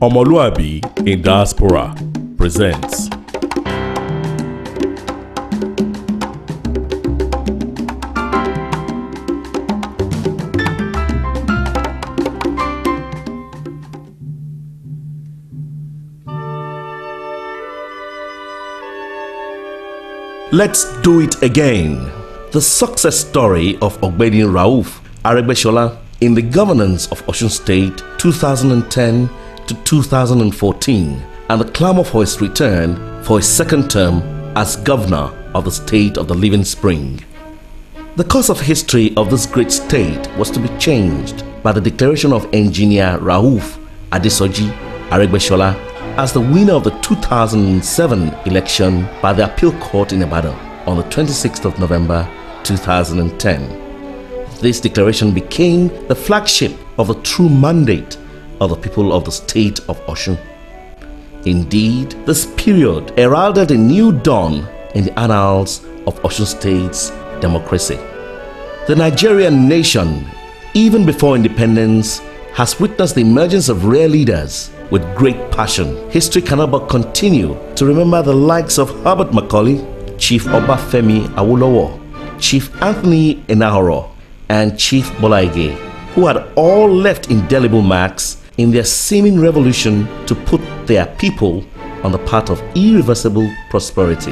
Omoluabi in Diaspora presents Let's Do It Again. The success story of Ogbeni Rauf, Aregbesola in the governance of Osun State 2010 to 2014 and the clamor for his return for his second term as governor of the state of the living spring. The course of history of this great state was to be changed by the declaration of engineer Rauf Aregbesola as the winner of the 2007 election by the appeal court in Ibadan on the 26th of November 2010. This declaration became the flagship of the true mandate of the people of the state of Osun. Indeed, this period heralded a new dawn in the annals of Osun State's democracy. The Nigerian nation, even before independence, has witnessed the emergence of rare leaders with great passion. History cannot but continue to remember the likes of Herbert Macaulay, Chief Obafemi Awolowo, Chief Anthony Enahoro, and Chief Bolaige, who had all left indelible marks in their seeming revolution to put their people on the path of irreversible prosperity.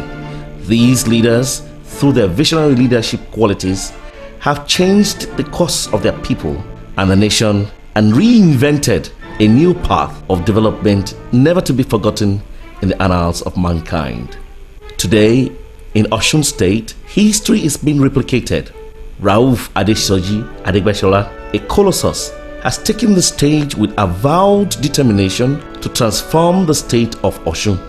These leaders, through their visionary leadership qualities, have changed the course of their people and the nation and reinvented a new path of development never to be forgotten in the annals of mankind. Today, in Osun State, history is being replicated. Rauf Aregbesola, a colossus, has taken the stage with avowed determination to transform the state of Osun.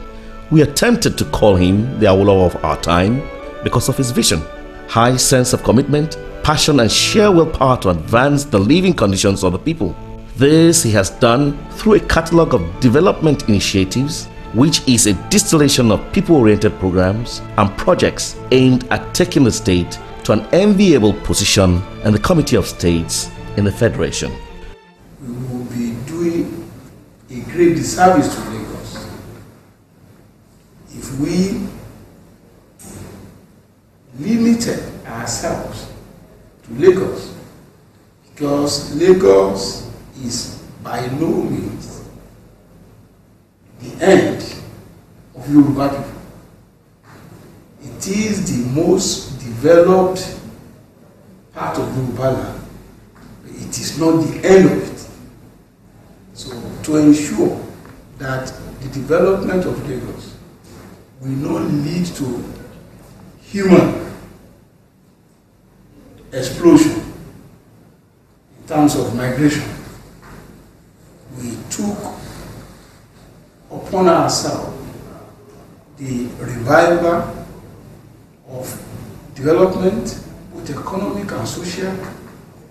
We are tempted to call him the Awolowo of our time because of his vision, high sense of commitment, passion and sheer willpower to advance the living conditions of the people. This he has done through a catalogue of development initiatives, which is a distillation of people-oriented programs and projects aimed at taking the state to an enviable position in the Committee of States in the Federation. We will be doing a great disservice to Lagos if we limited ourselves to Lagos, because Lagos is by no means the end of Yoruba people. It is the most developed part of Yoruba land, but it is not the end of it. So to ensure that the development of Lagos will not lead to human explosion in terms of migration, we took upon ourselves the revival of development, both economic and social,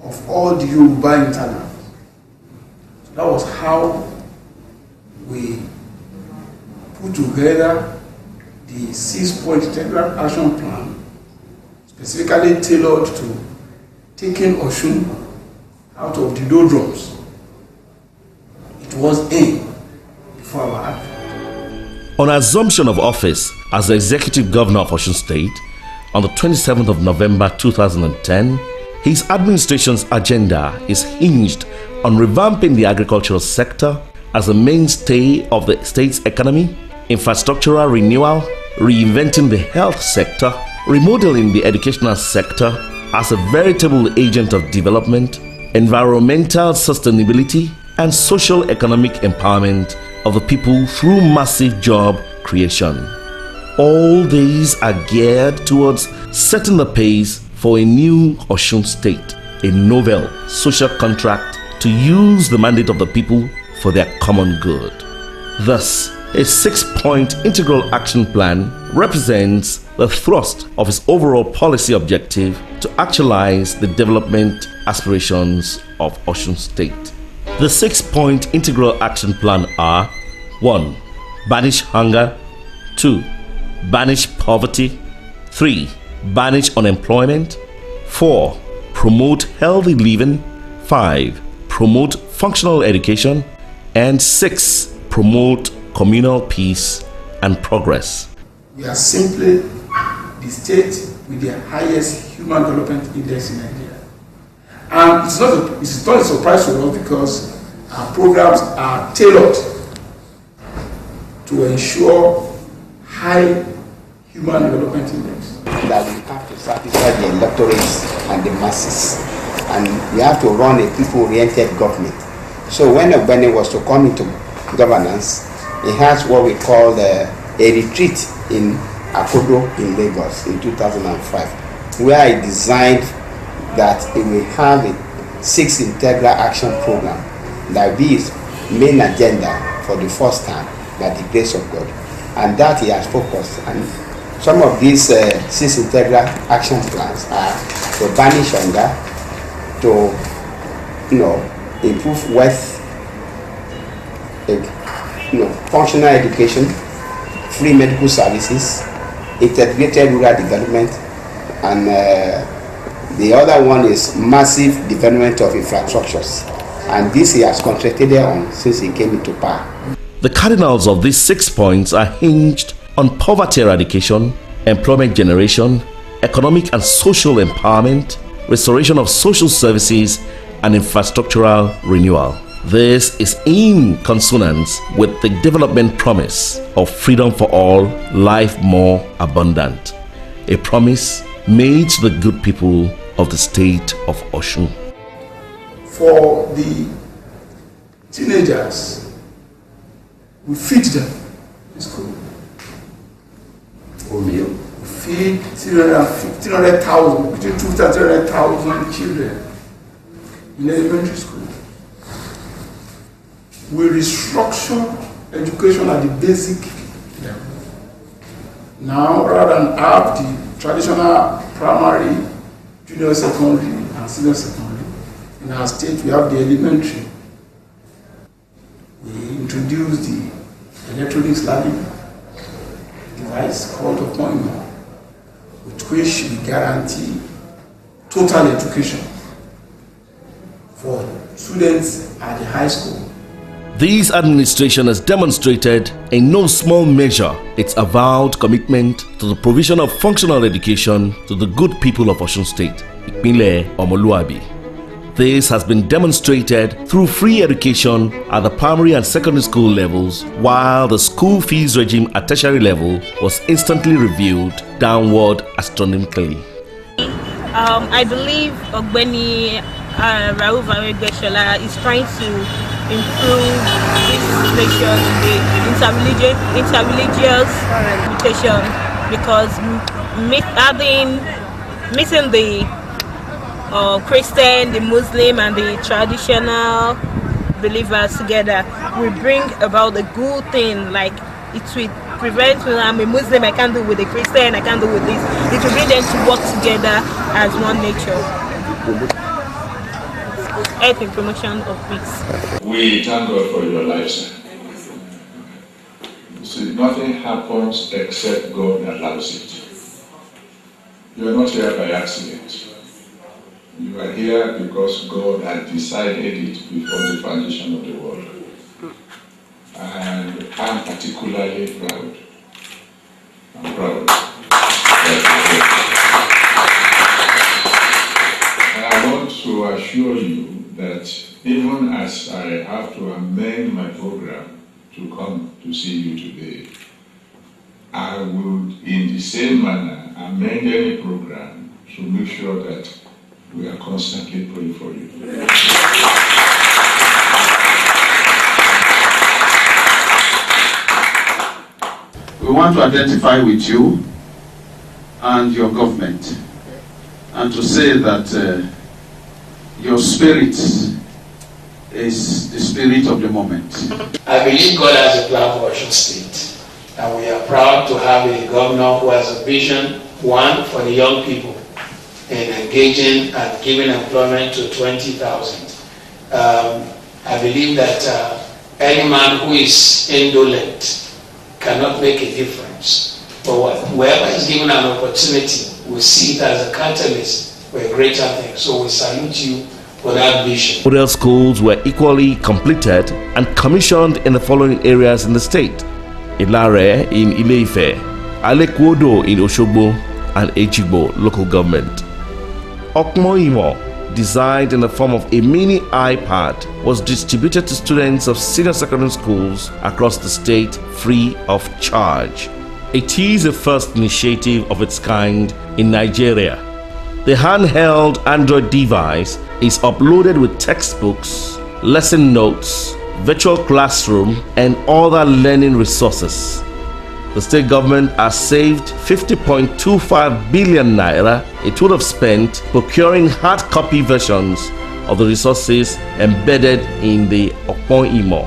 of all the Yoruba hinterland. So that was how we put together the 6-point integral action plan, specifically tailored to taking Osun out of the doldrums it was in before our advent. On assumption of office as the executive governor of Osun State on the 27th of November 2010, his administration's agenda is hinged on revamping the agricultural sector as a mainstay of the state's economy, infrastructural renewal, reinventing the health sector, remodeling the educational sector as a veritable agent of development, environmental sustainability, and social economic empowerment of the people through massive job creation. All these are geared towards setting the pace for a new Osun State, a novel social contract to use the mandate of the people for their common good. Thus, a 6-point integral action plan represents the thrust of his overall policy objective to actualize the development aspirations of Osun State. The 6-point integral action plan are: 1. Banish hunger. 2. Banish poverty. 3. Banish unemployment. 4. Promote healthy living. 5. Promote functional education. And 6. promote communal peace and progress. We are simply the state with the highest human development index in Nigeria. And it's not a surprise for us because our programs are tailored to ensure high human development index. That we have to satisfy the electorates and the masses, and we have to run a people-oriented government. So when Ogbeni was to come into governance, he has what we call a retreat in Akodo in Lagos in 2005, where he designed that he will have a 6 integral action program that will be his main agenda for the first time by the grace of God, and that he has focused. And some of these 6 integral action plans are to banish hunger, to improve wealth, functional education, free medical services, integrated rural development, and the other one is massive development of infrastructures. And this he has concentrated on since he came into power. The cardinals of these 6 points are hinged on poverty eradication, employment generation, economic and social empowerment, restoration of social services, and infrastructural renewal. This is in consonance with the development promise of freedom for all, life more abundant. A promise made to the good people of the state of Osun. For the teenagers, we feed them in school. We feed 300,000, between 200,000 and 300,000 children in elementary school. We restructure education at the basic level. Now, rather than have the traditional primary, junior secondary, and senior secondary, in our state we have the elementary. We introduced the electronics learning device called Ogbeni, with which we guarantee total education for students at the high school. This administration has demonstrated in no small measure its avowed commitment to the provision of functional education to the good people of Osun State, Omoluabi. This has been demonstrated through free education at the primary and secondary school levels, while the school fees regime at tertiary level was instantly reviewed downward astronomically. I believe Ogbeni Rauf Aregbesola is trying to improve this situation, the interreligious education, because mixing the Christian, the Muslim, and the traditional believers together will bring about a good thing. Like it will prevent, I'm a Muslim, I can't do with a Christian, I can't do with this. It will bring them to work together as one nature. Help in promotion of peace. We thank God for your lives. See, nothing happens except God allows it. You are not here by accident. You are here because God had decided it before the foundation of the world. And I'm particularly proud. I'm proud. And I want to assure you that even as I have to amend my program to come to see you today, I would, in the same manner, amend any program to make sure that we are constantly praying for you. We want to identify with you and your government and to say that your spirit is the spirit of the moment. I believe God has a plan for Osun State, and we are proud to have a governor who has a vision, one, for the young people, in engaging and giving employment to 20,000. I believe that any man who is indolent cannot make a difference, but whoever is given an opportunity will see it as a catalyst for a greater thing. So we salute you for that vision. Model schools were equally completed and commissioned in the following areas in the state: Ilare in Ile-Ife, Alekwodo in Osogbo, and Ejigbo local government. Okmoimo, designed in the form of a mini iPad, was distributed to students of senior secondary schools across the state free of charge. It is the first initiative of its kind in Nigeria. The handheld Android device is uploaded with textbooks, lesson notes, virtual classroom, and other learning resources. The state government has saved 50.25 billion naira it would have spent procuring hard copy versions of the resources embedded in the Okmoimo.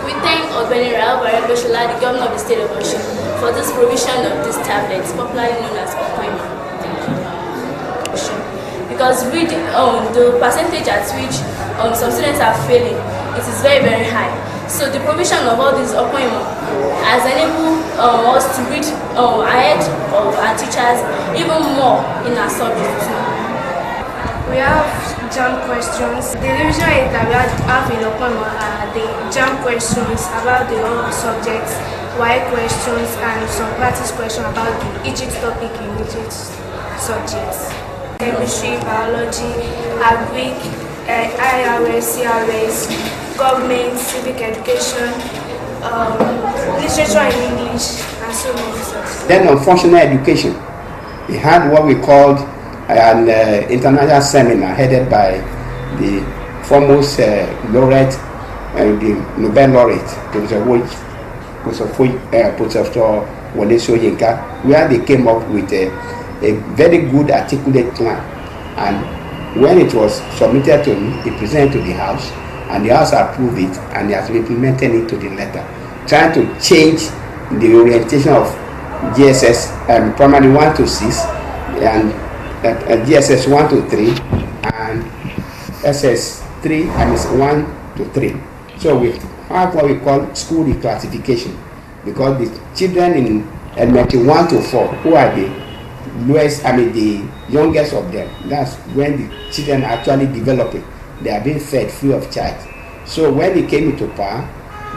We thank Ogbeni Rauf, Aregbesola, the governor of the state of Osun, for this provision of these tablets, popularly known as Okmoimo. Because with the percentage at which some students are failing, it is very, very high. So the provision of all these Okmoimo has enabled us to reach ahead of our teachers even more in our subjects. We have jam questions. The division that we have in Okmoimo are the jam questions about the whole subjects, why questions, and some practice questions about each topic in each subjects. Chemistry, biology, agric, IRS, CRS, government, civic education, literature in English, and so many such. Then on functional education, we had what we called an international seminar headed by the foremost laureate, the Nobel laureate, Professor Wole Soyinka, where they came up with a very good articulate plan, and when it was submitted to me, it presented to the House, and the House approved it, and they have implemented it to the letter, trying to change the orientation of GSS primary 1 to 6 and GSS 1 to 3 and SS 3 and it's 1 to 3. So we have what we call school reclassification, because the children in elementary 1 to 4, who are the lowest, the youngest of them, that's when the children are actually developing. They are being fed free of charge. So when it came into power,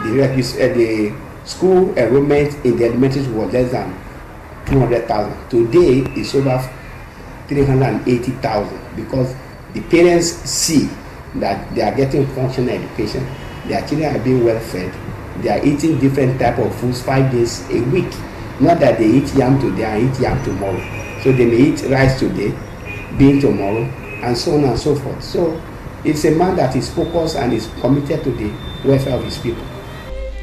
the school enrollment in the elementary was less than 200,000. Today it's over 380,000, because the parents see that they are getting functional education, their children are being well fed, they are eating different type of foods 5 days a week. Not that they eat yam today and eat yam tomorrow. So they may eat rice today, bean tomorrow, and so on and so forth. So it's a man that is focused and is committed to the welfare of his people.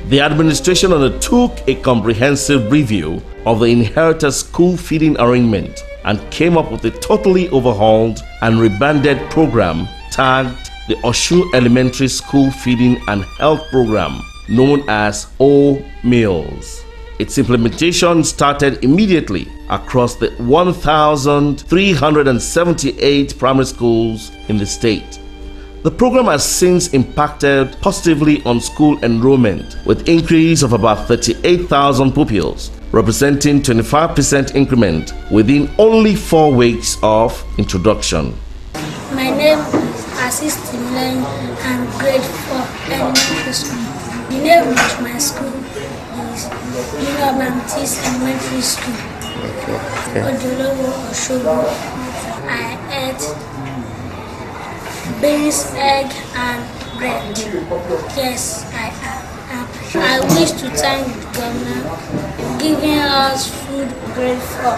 The administration undertook a comprehensive review of the inherited school feeding arrangement and came up with a totally overhauled and rebranded program tagged the Osun Elementary School Feeding and Health Program, known as O-Meals. Its implementation started immediately across the 1,378 primary schools in the state. The program has since impacted positively on school enrollment, with increase of about 38,000 pupils, representing 25% increment within only 4 weeks of introduction. My name is Assis Timlen. I'm grade 4 elementary school. The name of my school is Baptist Elementary School. Odolowo, Osogbo. I ate beans, egg, and bread. Yes, I am. I wish to thank the governor for giving us food grade 4.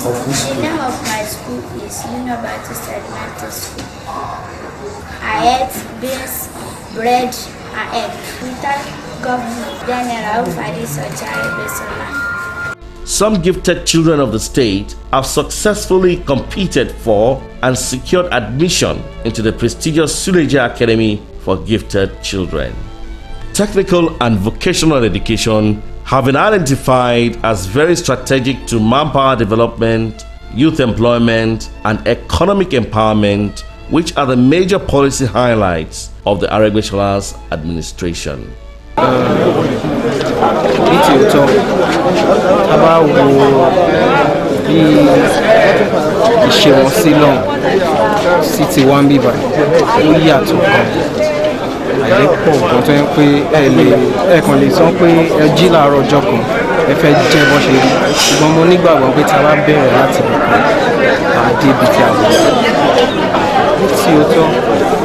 The name of my school is Baptist Elementary School. I ate beans, bread, and egg. We thank Governor Rauf for this Aregbesola. Some gifted children of the state have successfully competed for and secured admission into the prestigious Suleja Academy for Gifted Children. Technical and vocational education have been identified as very strategic to manpower development, youth employment, and economic empowerment, which are the major policy highlights of the Aregbesola's administration. ìṣe wọn sí lọ́hùn sí ti wá ń bíbá ó yàtọ̀ kan àìlẹ́pọ̀ kan tó yẹ pé ẹ kàn lè sọ pé ẹ jí láàárọ̀ ọjọ́ kan ẹ fẹ́ jẹ́ bọ́ ṣe rí ṣùgbọ́n mo nígbàgbọ́ pé tá a bá bẹ̀rẹ̀ láti àdé ibi tí a wọ̀ ní tí ó tọ́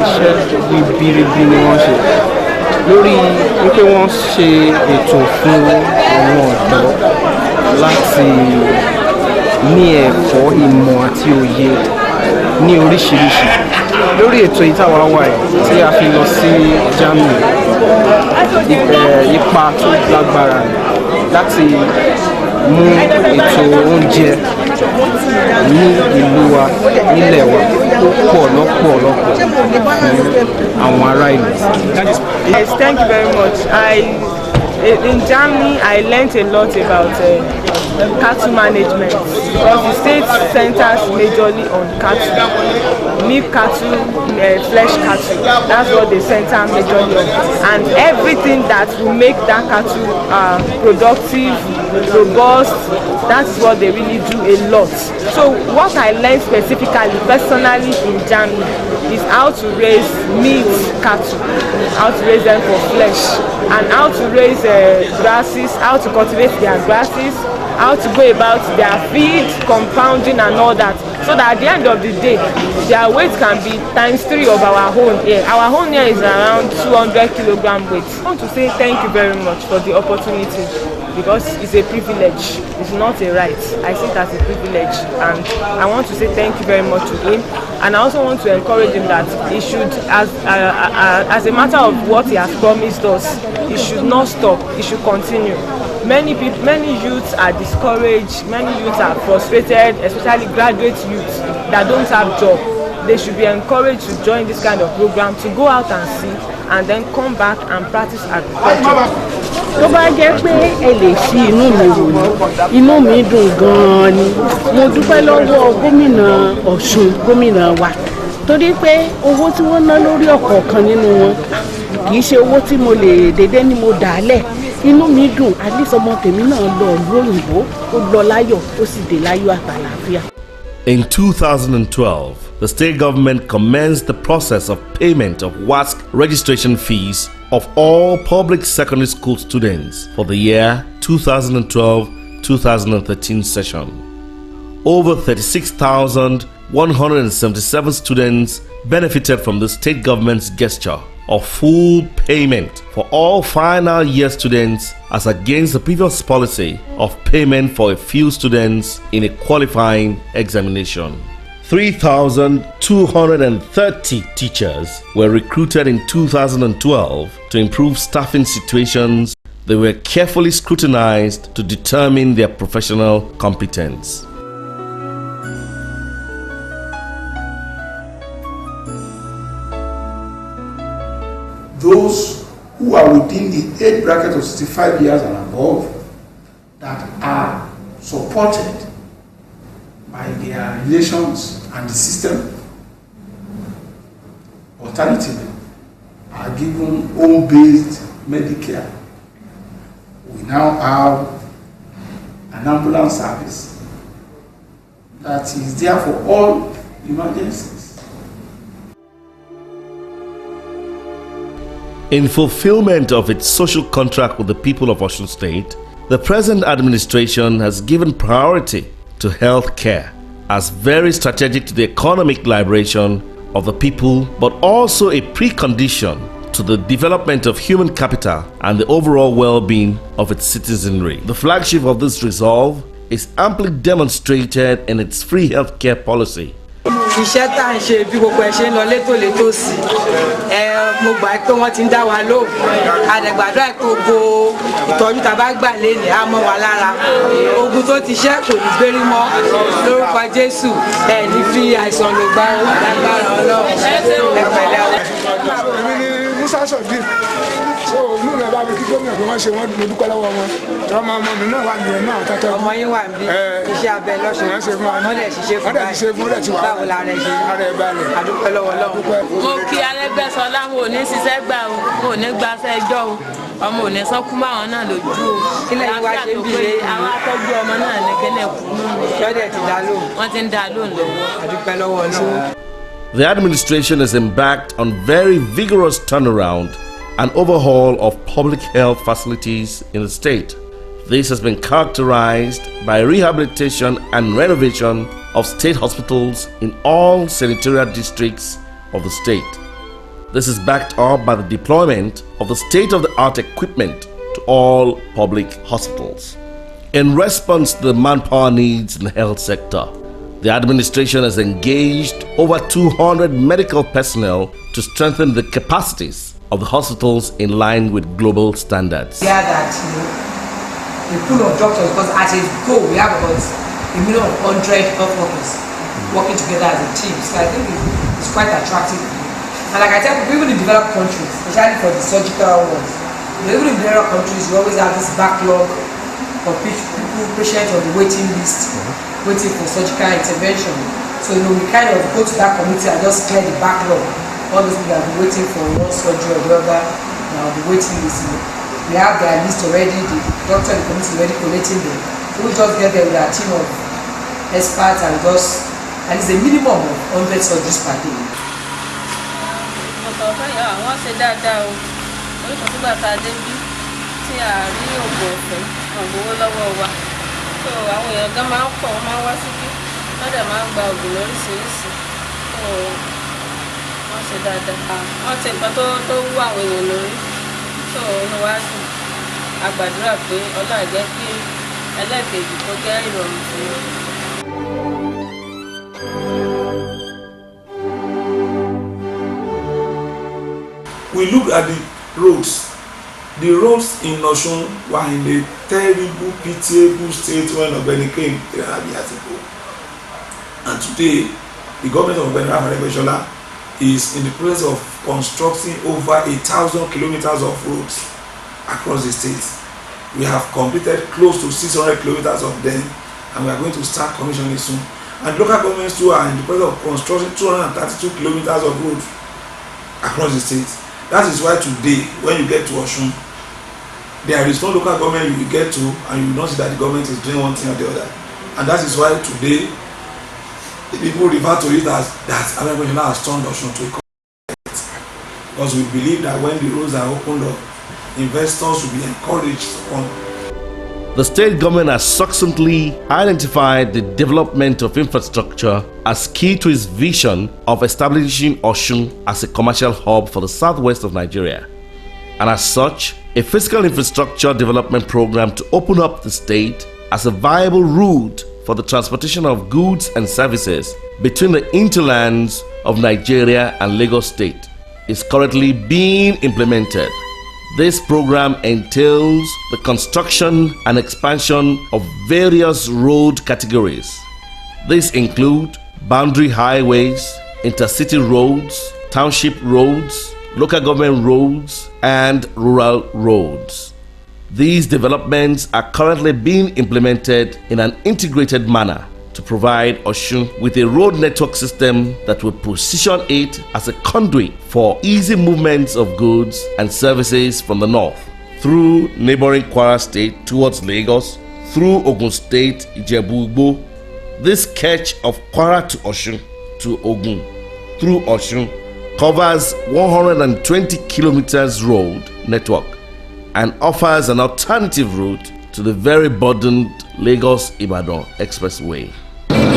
iṣẹ́ ribiribi ni wọ́n ṣe lórí wípé wọ́n ṣe ètò fún àwọn ọ̀dọ́ láti ní ẹ̀kọ́ ìmọ̀ àti òye ní oríṣiríṣi lórí ètò ìtawà wà tí a fi lọ sí Germany ipa tó lágbára láti mú ètò oúnjẹ ní ìlú wa nílẹ̀ wa tó pọ̀ lọ́pọ̀lọpọ̀ fún àwọn ará ìlú. Yes, thank you very much. In Germany, I learned a lot about cattle management because the state centers majorly on cattle, milk cattle, flesh cattle. That's what they center majorly on, and everything that will make that cattle productive, robust. That's what they really do a lot. So what I learned specifically, personally in Germany, is how to raise meat cattle, how to raise them for flesh, and how to raise grasses, how to cultivate their grasses, how to go about their feed, compounding and all that, so that at the end of the day, their weight can be ×3 of our own here. Our own here is around 200 kilogram weight. I want to say thank you very much for the opportunity, because it's a privilege, it's not a right. I see it as a privilege, and I want to say thank you very much to him, and I also want to encourage him that he should, as a matter of what he has promised us, he should not stop, he should continue. Many youths are discouraged, many youths are frustrated, especially graduate youths that don't have job. They should be encouraged to join this kind of program, to go out and see, and then come back and practice agriculture. Tó bá jẹ́ pé ẹ lè fi inú mi rò ní inú mi dùn gan-an ni mo dúpẹ́ lọ́wọ́ gómìnà Ọ̀ṣun gómìnà wa torí pé owó tí wọ́n ná lórí ọ̀kọ̀ọ̀kan nínú wọn kì í ṣe owó tí mo lè dédé ni mo dà á lẹ̀ inú mi dùn àdìsí ọmọ tèmi náà lọ ìlú òyìnbó ó lọ láyọ̀ ó sì dé láyọ̀ àtàlàáfíà. In 2012, the state government commenced the process of payment of WASC registration fees of all public secondary school students for the year 2012-2013 session. Over 36,177 students benefited from the state government's gesture of full payment for all final year students, as against the previous policy of payment for a few students in a qualifying examination. 3,230 teachers were recruited in 2012 to improve staffing situations. They were carefully scrutinized to determine their professional competence. Those who are within the age bracket of 65 years and above that are supported by their relations and the system, alternatively, are given home-based Medicare. We now have an ambulance service that is there for all emergencies. In fulfillment of its social contract with the people of Osun State, the present administration has given priority to health care as very strategic to the economic liberation of the people, but also a precondition to the development of human capital and the overall well-being of its citizenry. The flagship of this resolve is amply demonstrated in its free healthcare policy. Iṣẹ́ tá à ń ṣe bí gbogbo ẹ̀ ṣe ń lọ létòlétò sí mo gbà pé wọ́n ti ń dá wa lóhùn àdẹ̀gbàdúrà pé gbogbo ìtọ́jú tá a bá gbà lénìí á mọ́ wa lára ogun tó ti ṣẹ́ kò ní gbérí mọ́ lórúkọ Jésù ẹ̀ ní fi àìsàn ló gbá lágbára Ọlọ́run ẹ̀pẹ̀lẹ́ so inú rẹ̀ bá mi kí gómìnà pé wọ́n ṣe wọ́n mo dúpẹ́ lọ́wọ́ wọn ọmọ mi náà wà nìyẹn náà tẹ́tẹ́ ọmọ yín wà bí iṣẹ́ abẹ lọ́sùn wọ́n lè ṣiṣẹ́ fún báyìí báwo la rẹ̀ ṣe àdúpẹ́ lọ́wọ́ Ọlọ́run. mo kí Aregbesola mo ní ṣiṣẹ́ gbà o mo ní gbàṣẹ́ ẹjọ́ o ọmọ ò ní sán kú máwọn náà lójú o. kílẹ̀ yìí wá ṣe ń bìrè àwọn atọ́jú ọmọ náà ní kẹ́lẹ̀ kú. ṣọ́dẹ̀ ti dá lóhùn. wọ́n ti ń dá lóhùn lọ́wọ́. àdúpẹ́ lọ́wọ́ náà. The administration is embarked on very vigorous turnaround and overhaul of public health facilities in the state. This has been characterized by rehabilitation and renovation of state hospitals in all senatorial districts of the state. This is backed up by the deployment of the state-of-the-art equipment to all public hospitals. In response to the manpower needs in the health sector, the administration has engaged over 200 medical personnel to strengthen the capacities of the hospitals in line with global standards. Yeah, that a pool of doctors, because as a goal, we have about 1,100,000 health workers working together as a team. So I think it's quite attractive. And like I tell people, even in developed countries, especially for the surgical ones, even in developed countries, you always have this backlog of patients on the waiting list, waiting for surgical intervention. So we kind of go to that committee and just clear the backlog. All those people have been waiting for one surgery or the other, the waiting list. We have their list already, the doctor and the committee already collating them. So we just get there with our team of experts and just, and it's a minimum of 100 surgeries per day. Wọ́n ṣe dáadáa o, oríṣiríṣi nígbà tá a dé bí tí a rí oògùn ọ̀fẹ́ ọ̀gbọ́wọ́ lọ́wọ́ wa. So àwọn èèyàn gan máa ń pọ̀, wọ́n máa ń wá síbí, wọ́n dẹ̀ máa ń gba oògùn lóríṣiríṣi. So wọ́n ṣe dáadáa. Wọ́n ti nǹkan tó wú àwọn èèyàn lórí. So inú wa dùn. A gbàdúrà pé Ọlọ́run jẹ́ kí ẹlẹ́ẹ̀kejì kó jẹ́ ìrọ̀rùn fún wọn. We look at the roads. The roads in Osun were in a terrible, pitiable state when Ogbeni came 3.5 years ago. And today, the government of Ogbeni Aregbesola is in the process of constructing over 1,000 kilometers of roads across the state. We have completed close to 600 kilometers of them, and we are going to start commissioning soon. And local governments too are in the process of constructing 232 kilometers of roads across the state. That is why today, when you get to Osun, there is no local government you will get to and you will not see that the government is doing one thing or the other. And that is why today, the people refer to it as that Aregbesola has turned Osun to a corporate. Because we believe that when the roads are opened up, investors will be encouraged to come. The state government has succinctly identified the development of infrastructure as key to its vision of establishing Osun as a commercial hub for the southwest of Nigeria. And as such, a physical infrastructure development program to open up the state as a viable route for the transportation of goods and services between the hinterlands of Nigeria and Lagos State is currently being implemented. This program entails the construction and expansion of various road categories. These include boundary highways, intercity roads, township roads, local government roads, and rural roads. These developments are currently being implemented in an integrated manner to provide Osun with a road network system that will position it as a conduit for easy movements of goods and services from the north, through neighboring Kwara State towards Lagos, through Ogun State, Ijebu-Igbo. This catch of Kwara to Osun to Ogun through Osun covers 120 kilometers road network and offers an alternative route to the very burdened Lagos-Ibadan expressway.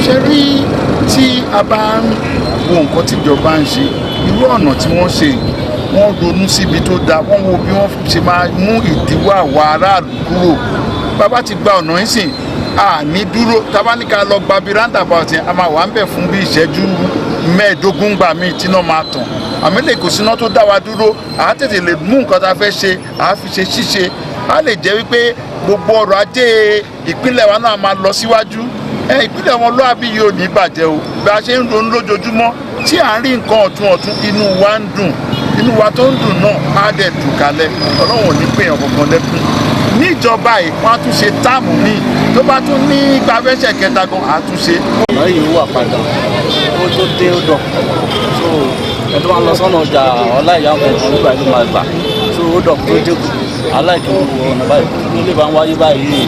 Ṣé rí tí a bá ń wo nǹkan tí ìjọba ń ṣe, irú ọ̀nà tí wọ́n ṣe, wọ́n ronú síbi tó dáa, wọ́n wo bí wọ́n ṣe máa mú ìdíwọ́ àwa aráàlú kúrò. Bàbá ti gba ọ̀nà yìí sìn, a ní dúró, tábà ní ká lọ gba bí roundabout yẹn, a máa wà ń bẹ̀ fún bí ìṣẹ́jú 15 gbà míì tí náà máa tàn. Àmì lè kò síná tó dá wa dúró, àá tètè lè mú nǹkan tá a fẹ́ ṣe, àá fi ṣe ṣíṣe. A lè jẹ́ wípé gbogbo ọrọ̀ ajé ìpínlẹ̀ wa náà máa lọ síwájú. Ìpínlẹ̀ Omoluabi yìí ò ní bàjẹ́ o. Bí a ṣe ń ronú lójoojúmọ́ tí à ń rí nǹkan ọ̀tun inú wa ń dùn, inú wa tó ń dùn náà á dẹ̀ dùn kalẹ̀. Ọlọ́run ò ní pè yàn kankan lẹ́kùn. Níjọba yìí wọ́n á tún ṣe táàmù míì tó bá tún ní gbàfẹ́sẹ̀ kẹta gan àtúnṣe. Ọ̀rọ̀ yìí wà padà ó tó dé ó dọ̀, so ẹni tó máa lọ sọ́nà ọjà ọláìyá ọkọ̀ nígbà tó máa gbà, so ó dọ̀ tó dé kù. aláìkí ọ̀nà báyìí ní ilé bá ń wáyé báyìí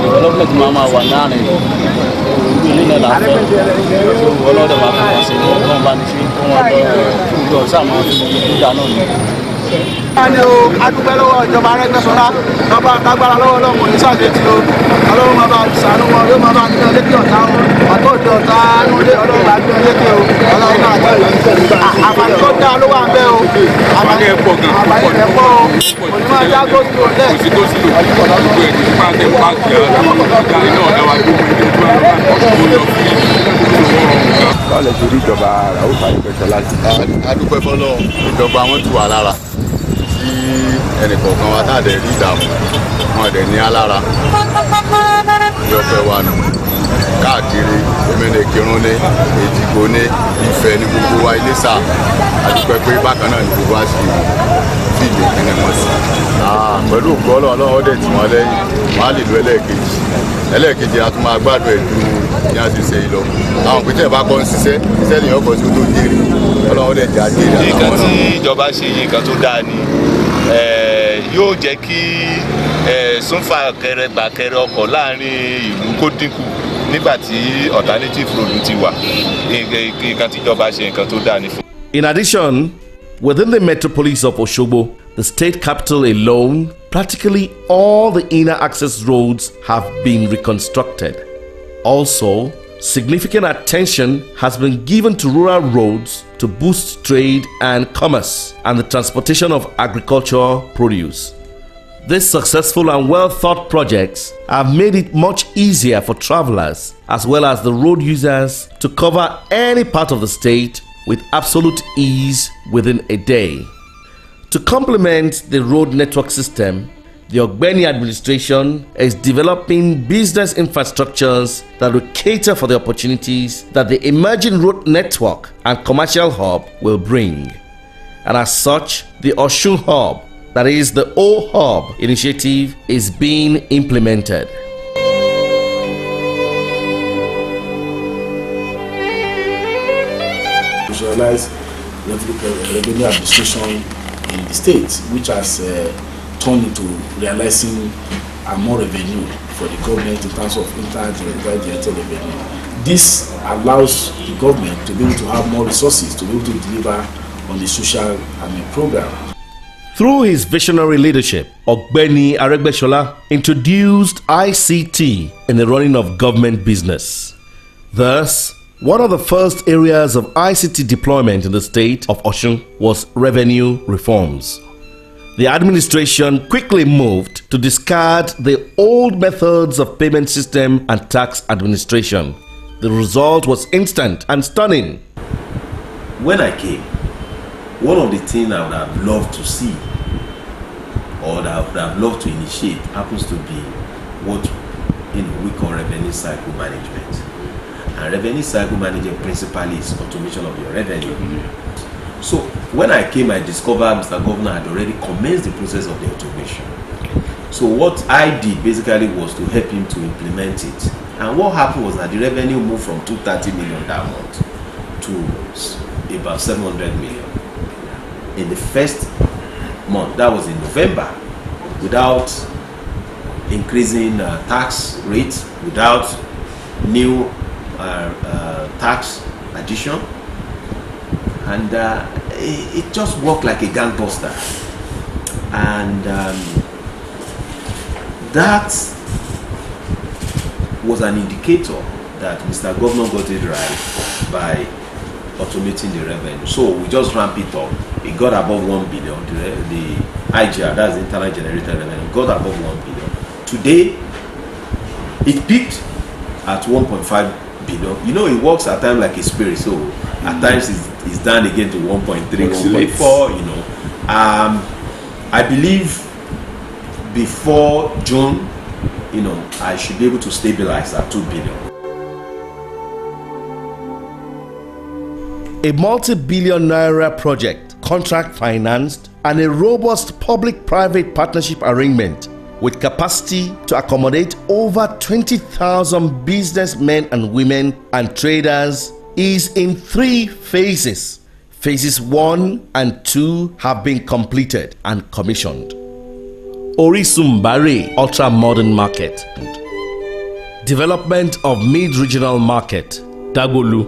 development máa wà ní àárín ìlú ilé náà láfẹ́ ọlọ́dọ̀ máa fún wọn sí ní ọgbọ́n bá ní ṣe kó wọn lọ fún ìjọ sáàmù ìdíjà náà ni. Ní o adúpẹ́ lọ́wọ́ ìjọba Aregbesola lọ́ba lágbára lọ́wọ́ lọ́wọ́ ní sàdéjì o ọlọ́run máa bá ṣàánú wọn yóò máa bá ní ọlẹ́kì ọ̀tá wọn àtọ́jú ọ̀tá nílé ọlọ́run bá gbé ọlẹ́kì o ọlọ́run náà jẹ́ àǹfààní tó dáa ló wà ń bẹ́ o àǹfààní ẹ̀ pọ̀ o onímọ̀ ajá gòsìlò lẹ̀. báwo lè ṣe rí ìjọba Rauf Aregbesola sí. adúpẹ́ fọlọ́ ìjọba wọn tù wá lára tí ẹnìkọ̀ọ̀kan wa táà dẹ̀ rí ìdààmú wọn dẹ̀ ní alára ìyọ̀pẹ̀ wa nù káàkiri emene kirunle Èjìgbò ní Ifẹ̀ ní gbogbo wa Iléṣà adúpẹ́ pé bákan náà ní gbogbo wa ṣe fíìlì ìpínlẹ̀ wọn sí. pẹ̀lú ògbọ́ ọlọ́wọ́ dẹ̀ tí wọ́n lẹ́yìn wọ́n á lè lo ẹlẹ́ẹ̀kejì a tún máa gbádùn ẹ̀ ju ní a ti ṣe yìí lọ. àwọn òpin tí ẹ̀ bá kọ́ ń ṣiṣẹ́ iṣẹ́ lèyàn kọ́ sí ó tó jèrè ọlọ́wọ́ dẹ̀ jẹ́ àjèrè àtàwọn náà. nǹkan tí ìjọba ṣe yìí nǹkan tó dáa ni yóò jẹ́ kí súnfà kẹrẹgbàkẹrẹ ọkọ̀ láàrin ìlú kó dínkù nígbà tí alternative road ti wà nǹkan tí ìjọba ṣe nǹkan tó dáa ni fún. In addition, within the metropolis of Osogbo, the state capital alone, practically all the inner access roads have been reconstructed. Also, significant attention has been given to rural roads to boost trade and commerce and the transportation of agricultural produce. These successful and well-thought projects have made it much easier for travelers as well as the road users to cover any part of the state with absolute ease within a day. To complement the road network system, the Ogbeni administration is developing business infrastructures that will cater for the opportunities that the emerging road network and commercial hub will bring. And as such, the Osun Hub, that is the O Hub initiative, is being implemented. Visualize revenue administration in the state, which has turned into realizing more revenue for the government in terms of inter-directed revenue. This allows the government to be able to have more resources to be able to deliver on the social program. Through his visionary leadership, Ogbeni Aregbesola introduced ICT in the running of government business. Thus, one of the first areas of ICT deployment in the state of Osun was revenue reforms. The administration quickly moved to discard the old methods of payment system and tax administration. The result was instant and stunning. When I came, one of the things I would have loved to see or that I would have loved to initiate happens to be what we call revenue cycle management. And revenue cycle management principally is automation of your revenue. So when I came, I discovered Mr. Governor had already commenced the process of the automation. So what I did basically was to help him to implement it. And what happened was that the revenue moved from 230 million that month to about 700 million. In the first month, that was in November, without increasing tax rates, without new tax addition, and it just worked like a gangbuster. And that was an indicator that Mr. Governor got it right by automating the revenue. So we just ramp it up. It got above 1 billion. The IGR, that's the internal generated revenue, got above 1 billion. Today, it peaked at 1.5 billion. You know, it works at times like a spirit. So at times it's down again to 1.3, 1.4. You know, I believe before June, you know, I should be able to stabilize at 2 billion. A multi-billion naira project, contract financed, and a robust public-private partnership arrangement with capacity to accommodate over 20,000 businessmen and women and traders is in 3 phases. Phases 1 and 2 have been completed and commissioned. ORISUMBARE ultra-modern market. Development of mid-regional market, DAGBOLU.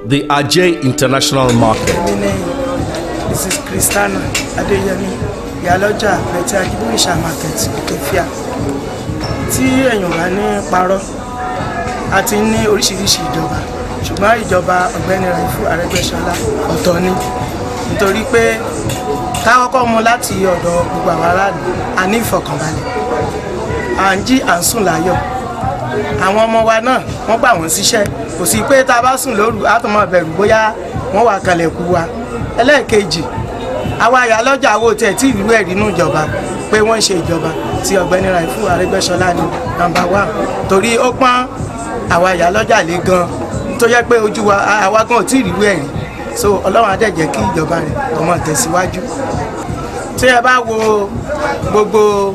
The Ajay International Market. This is Christiana Adeyemi, Yaloja, Beti Ajibuisha Market, Okefia. Tí èèyàn bá ní parọ́, a ti ní oríṣiríṣi ìjọba, ṣùgbọ́n ìjọba Ọ̀gbẹ́ni Rauf Aregbesola ọ̀tọ̀ ni. Nítorí pé ká kọ́kọ́ mú láti ọ̀dọ̀ gbogbo àwọn aráàlú, a ní ìfọ̀kànbalẹ̀. À ń jí à ń sùn láyọ̀. Àwọn ọmọ wa náà wọ́n gbà wọ́n síṣẹ́. Kò sí pé tá a bá sùn lóru, a tún máa bẹ̀rù bóyá wọ́n wà kalẹ̀ kú wa. Ẹlẹ́ẹ̀kejì, àwa ìyálọ́jà wo tẹ̀ tí ìlú ẹ̀rí nínú ìjọba pé wọ́n ń ṣe ìjọba tí Ọ̀gbẹ́ni Rauf Aregbesola ní nàmbà 1 torí ó pọ́n àwa ìyálọ́jà lé gan tó yẹ pé ojú wa àwa gan ò tí ìlú ẹ̀rí so Ọlọ́run á dẹ̀ jẹ́ kí ìjọba rẹ̀ kó máa tẹ̀síwájú. Tí ẹ bá wo gbogbo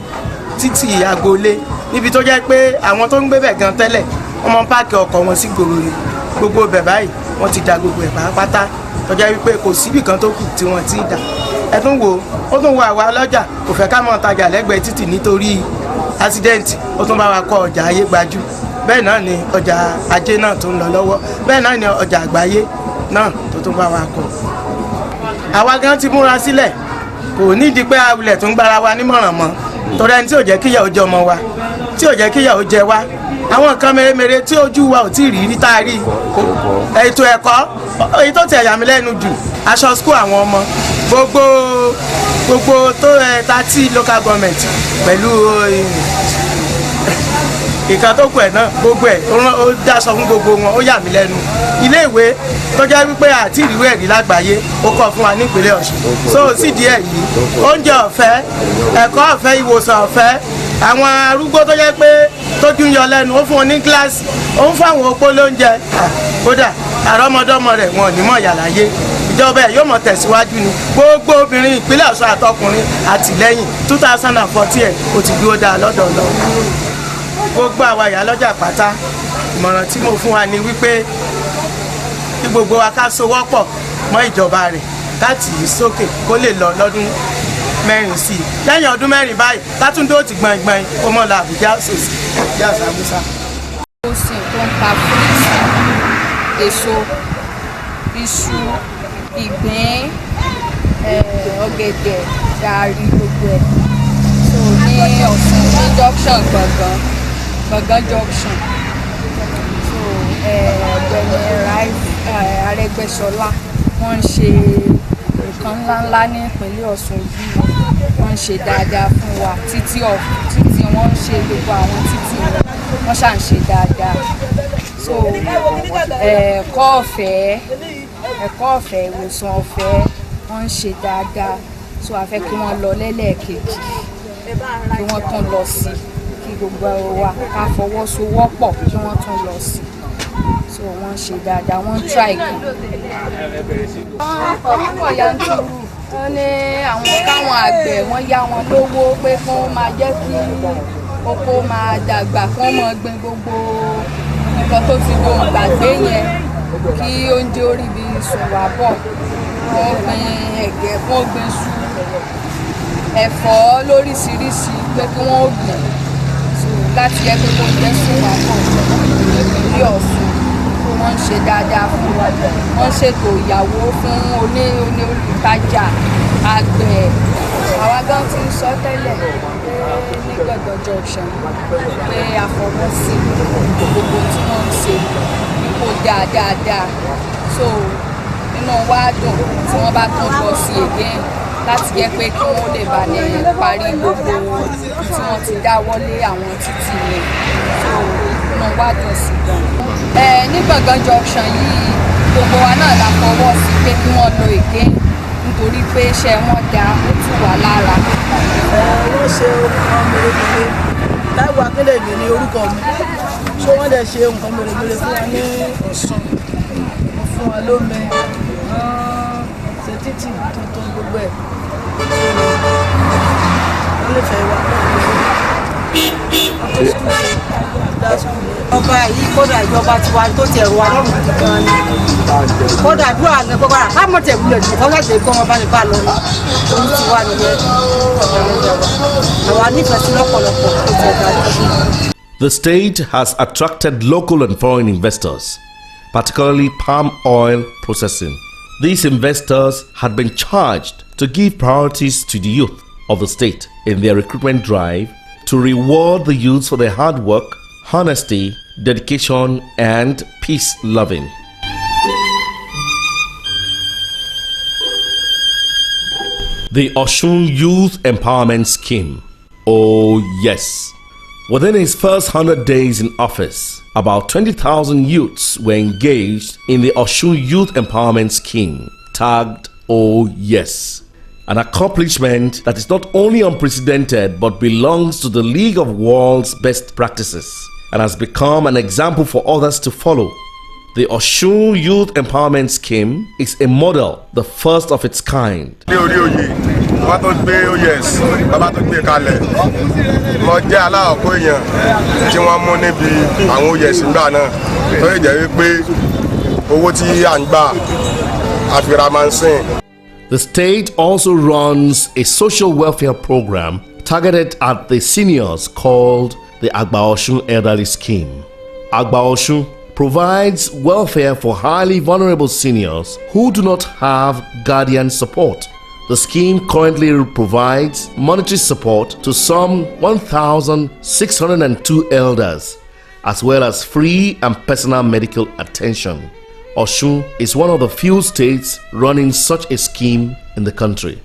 títì agboolé níbi tó jẹ́ pé àwọn tó ń gbé bẹ̀ gan tẹ́lẹ̀ wọ́n máa ń páàkì ọkọ̀ wọn sí gbòòrò ni gbogbo bẹ̀ báyìí wọ́n ti da gbogbo ẹ̀ pátá tó jẹ́ wípé kò síbì kan tó kù tí wọ́n ti dà. Ẹ tún wo ó tún wo àwa lọ́jà kò fẹ́ ká máa tajà lẹ́gbẹ̀ẹ́ títì nítorí accident ó tún bá wa kọ́ ọjà ayé gbajú bẹ́ẹ̀ náà ni ọjà ajé náà tó ń lọ lọ́wọ́ bẹ́ẹ̀ náà ni ọjà àgbáyé náà tó tún bá wa kọ́. Àwa gan ti múra sílẹ̀ kò nídìí pé awulẹ̀ tó ń gbára wa nímọ̀ràn mọ́ torí ẹni tí ò jẹ́ kíyà ó jẹ ọmọ wa tí ò jẹ́ kíyà ó jẹ wa àwọn nǹkan mèremère tí ojú wa ò tí ì rí tá a rí ètò ẹ̀kọ́ èyí tó tẹ̀ yà mí lẹ́nu jù aṣọ school àwọn ọmọ gbogbo tó 30 local government pẹ̀lú ìkan tó kù ẹ̀ náà gbogbo ẹ̀ ó dáṣọ fún gbogbo wọn ó yà mí lẹ́nu iléèwé tó jẹ́ wípé àti ìrìwé ẹ̀rí lágbàáyé ó kọ́ fún wa nípínlẹ̀ Ọ̀ṣun so sídìí ẹ̀ yìí oúnjẹ ọ̀fẹ́ ẹ̀kọ́ ọ̀fẹ́ ìwòsàn ọ̀fẹ́ àwọn arúgbó tó jẹ́ pé tójú ń yọ lẹ́nu ó fún wọn ní kíláàsì ó ń fún àwọn opó lóúnjẹ kódà àrọ́mọdọ́mọ rẹ̀ wọn ò ní mọ̀ yàláyé ìjọba ẹ̀ yóò mọ̀ tẹ̀síwájú ni gbogbo obìnrin ìpínlẹ̀ Ọ̀ṣun àtọkùnrin àtìlẹ́yìn 2040 ẹ̀ ó ti dúró dáa lọ́dọ̀ Ọlọ́run gbogbo àwa ìyálọ́jà pátá ìmọ̀ràn tí mo fún wa ni wípé kí gbogbo wa ká sowọ́pọ̀ mọ́ ìjọba rẹ̀ láti yí sókè kó lè lọ lọ́dún 4 sí i lẹ́yìn ọdún 4 báyìí látúndó ti gbọ̀ngbọ̀n ó mọ̀ lọ Àbújá sòsì bí àṣàmúsà. ó sì tó ń ta fúrúùtì èso iṣu ìgbín ọ̀gẹ̀dẹ̀ gààrí gbogbo ẹ̀ tó ní Ọ̀ṣun ní junction gbọ̀ngàn junction so Ọ̀gbẹ́ni Rauf Aregbesola wọ́n ń ṣe nǹkan ńláńlá ní ìpínlẹ̀ Ọ̀ṣun yìí wọ́n ń ṣe dáadáa fún wa títí wọ́n ń ṣe gbogbo àwọn títì wọ́n ṣà ń ṣe dáadáa so ẹ̀kọ́ ọ̀fẹ́ ìwòsàn ọ̀fẹ́ wọ́n ń ṣe dáadáa so a fẹ́ kí wọ́n lọ lẹ́lẹ́ẹ̀kejì kí wọ́n tún lọ sí kí gbogbo wa ká fọwọ́sowọ́pọ̀ kí wọ́n tún lọ sí so wọ́n ń ṣe dáadáa wọ́n ń try gan. ọ̀pọ̀ yanturu wọ́n ní àwọn káwọn àgbẹ̀ wọ́n yá wọn lówó pé kí wọ́n máa jẹ́ kí oko máa dàgbà kí wọ́n máa gbin gbogbo nǹkan tó ti dohun gbàgbé yẹn kí oúnjẹ orí bí sùn wá bọ̀ wọ́n gbin ẹ̀gẹ́ wọ́n gbin iṣu ẹ̀fọ́ lóríṣiríṣi pé kí wọ́n gbìn láti yẹ pé kò jẹ́ sùn wá bọ̀ nípínlẹ̀ Ọ̀ṣun wọ́n ń ṣe dáadáa fún wa wọ́n ṣètò ìyàwó fún olùtajà àgbẹ̀ àwa gan ti ń sọ tẹ́lẹ̀ pé ní gbọ̀ngàn junction pé àfọwọ́sí gbogbo tí wọ́n ń ṣe kó dáadáa so inú wa dùn tí wọ́n bá tún bọ́ sí again láti jẹ́ pé kí wọ́n lè bá ní parí gbogbo tí wọ́n ti dáwọ́lé àwọn títì yẹn so inú wa dùn sí gan. Ní gbọ̀ngàn junction yìí gbogbo wa náà la fọwọ́ sí pé kí wọ́n lo again nítorí pé iṣẹ́ wọn dá ó tù wá lára. wọ́n ṣe nǹkan mèremère Táíwò Akínlèmí ní orúkọ mi ṣé wọ́n dẹ̀ ṣe nǹkan mèremère fún wa ní Ọ̀ṣun wọ́n fún wa lómi ṣe títì tuntun gbogbo ẹ̀ wọ́n lè fẹ́ wa náà dá skul ọba yìí kódà ìjọba tiwa tó ti ẹ̀rọ wa lọ́rùn gan ni kódà dúró àgbẹ̀ kó bára káàmọ̀ tẹ̀ wúlò jù kọ́ láti gbọ́ wọn bá ní bá lọ ní òun ti wá nìyẹn àwa nífẹ̀ẹ́ sí lọ́pọ̀lọpọ̀ tó ti ẹ̀dá lọ́sùn. The state has attracted local and foreign investors, particularly palm oil processing. These investors had been charged to give priorities to the youth of the state in their recruitment drive to reward the youths for their hard work, honesty, dedication, and peace loving. The Osun Youth Empowerment Scheme. Oh yes. Within his first 100 days in office, about 20,000 youths were engaged in the Osun Youth Empowerment Scheme, tagged Oh Yes. An accomplishment that is not only unprecedented but belongs to the League of World's Best Practices and has become an example for others to follow. The Osun Youth Empowerment Scheme is a model, the first of its kind. wọ́n tó gbé OYS bàbá tó gbé kalẹ̀ wọ́n jẹ́ aláàkó èèyàn tí wọ́n mú níbi àwọn OYS ńgbà náà tó yẹ jẹ́ wípé owó tí à ń gbà àfihàn máa ń sìn. The state also runs a social welfare program targeted at the seniors called the Aregbesola Elderly Scheme. Aregbesola provides welfare for highly vulnerable seniors who do not have guardian support. The scheme currently provides monetary support to some 1,602 elders, as well as free and personal medical attention. Osun is one of the few states running such a scheme in the country.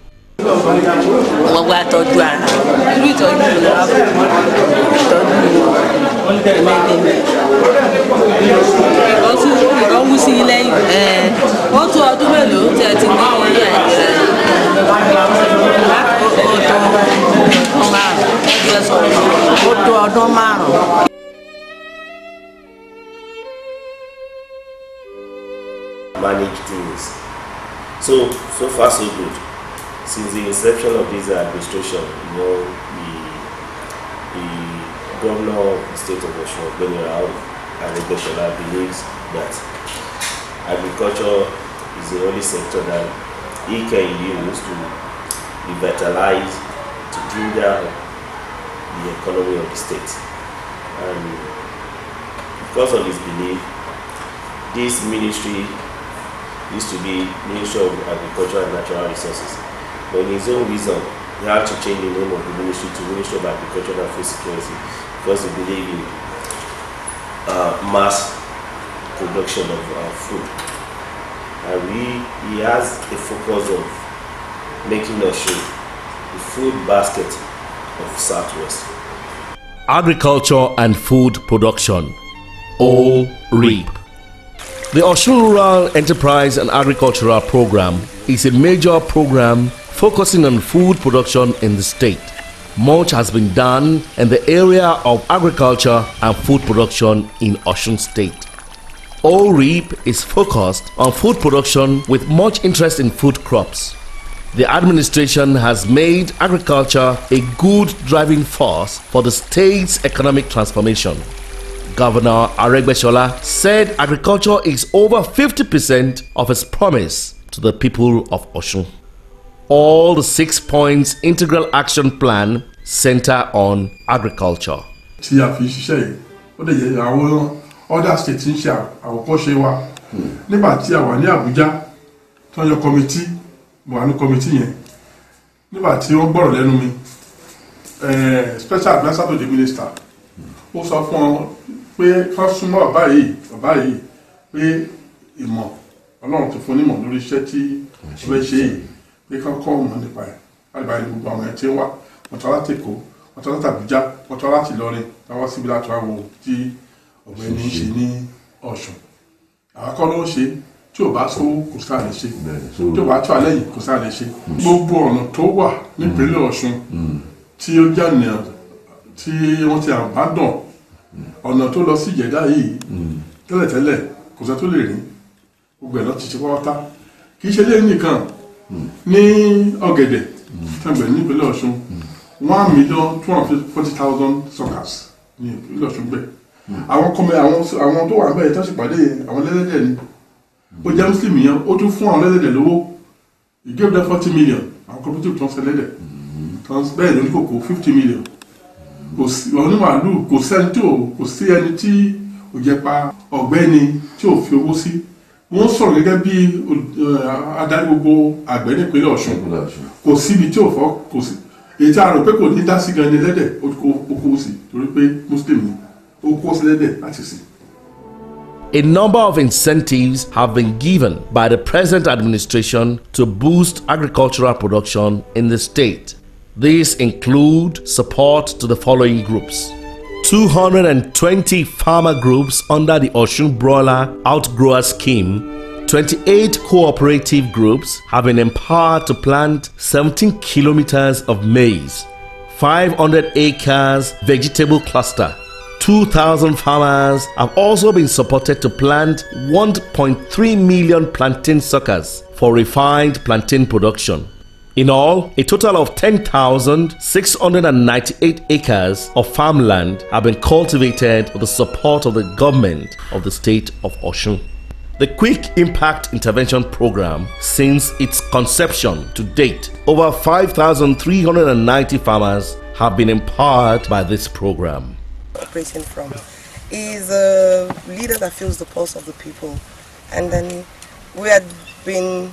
Manage things. So far so good. Since the inception of this administration, the governor of the state of Osun, Ogbeni Rauf, Aregbesola, believes that agriculture is the only sector that he can use to revitalize, to ginger the economy of the state. And because of his belief, this ministry used to be Ministry of Agriculture and Natural Resources. But in his own wisdom, he had to change the name of the ministry to Ministry of Agriculture and Food Security because he believed in mass production of food. And he has a focus of making Osun the food basket of Southwest. Agriculture and food production. ORIP. The Osun Rural Enterprise and Agricultural Program is a major program focusing on food production in the state. Much has been done in the area of agriculture and food production in Osun State. ORIP is focused on food production with much interest in food crops. The administration has made agriculture a good driving force for the state's economic transformation. Governor Aregbesola said agriculture is over 50% of his promise to the people of Osun. All the 6 points integral action plan center on agriculture. Tí a fi ṣiṣẹ́ yìí, ó lè yẹ àwọn other states ń ṣe àwòkọ́ṣe wa. Nígbà tí a wà ní Abuja, tí wọ́n yọ committee, mo wà ní committee yẹn. Nígbà tí wọ́n gbọ́rọ̀ lẹ́nu mi, special adviser to the minister, ó sọ fún wọn pé kán súnmọ́ bàbá yìí pé ìmọ̀ Ọlọ́run ti fún nímọ̀ lórí iṣẹ́ tí wọ́n ṣe yìí pé kán kọ́ ọmọ nípa ẹ̀ báyìí ní gbogbo àwọn ẹ̀ tí ń wá wọ́n tọ́ láti Èkó wọ́n tọ́ láti Àbújá wọ́n tọ́ láti Ìlọrin táwọn síbi láti wá wo tí Ọ̀gbẹ́ni ń ṣe ní Ọ̀ṣun. Àkọ́kọ́ ló ń ṣe tí ò bá sówó kò sáà lè ṣe tí ò bá tó àlẹ́ yìí kò sáà lè ṣe. Gbogbo ọ̀nà tó wà nípínlẹ̀ Ọ̀ṣun tí ó jẹ́ ọ̀nà tí wọ́n ti àbádàn ọ̀nà tó lọ sí Ìjẹ̀dá yìí tẹ́lẹ̀tẹ́lẹ̀ kò sẹ́ tó lè rí gbogbo ẹ̀ lọ ti ṣe pátá kì í ṣe lé nìkan ní Ọ̀gẹ̀dẹ̀ tẹ̀gbẹ̀ nípínlẹ̀ Ọ̀ṣun 1,240,000 suckers ní ìpínlẹ̀ Ọ̀ṣun gbẹ̀ àwọn tó wà bẹ́ẹ̀ tó ṣèpàdé yẹn àwọn lẹ́lẹ́dẹ̀ ni ó jẹ́ muslim yẹn ó tún fún àwọn lẹ́lẹ́dẹ̀ lówó he gave them 40 million àwọn cooperative tó ń ṣe lẹ́dẹ̀ bẹ́ẹ̀ lórí kòkó 50 million kò sí onímàálù kò sí ẹni tí ò jẹ́ pa ọ̀gbẹ́ni tí ò fi owó sí wọ́n sọ̀rọ̀ gẹ́gẹ́ bí adarí gbogbo àgbẹ̀ nípínlẹ̀ Ọ̀ṣun kò síbi tí ò fọ́ kò sí èyí tí a rò pé kò ní dá sí gan ni lẹ́dẹ̀ ó kó sí torí pé muslim ni ó kó sí lẹ́dẹ̀ láti sìn. A number of incentives have been given by the present administration to boost agricultural production in the state. These include support to the following groups. 220 farmer groups under the Osun Broiler Outgrower Scheme. 28 cooperative groups have been empowered to plant 17 kilometers of maize, 500 acres vegetable cluster. 2,000 farmers have also been supported to plant 1.3 million plantain suckers for refined plantain production. In all, a total of 10,698 acres of farmland have been cultivated with the support of the government of the state of Osun. The Quick Impact Intervention Program, since its conception to date, over 5,390 farmers have been empowered by this program. Operating from is a leader that feels the pulse of the people, and then we had been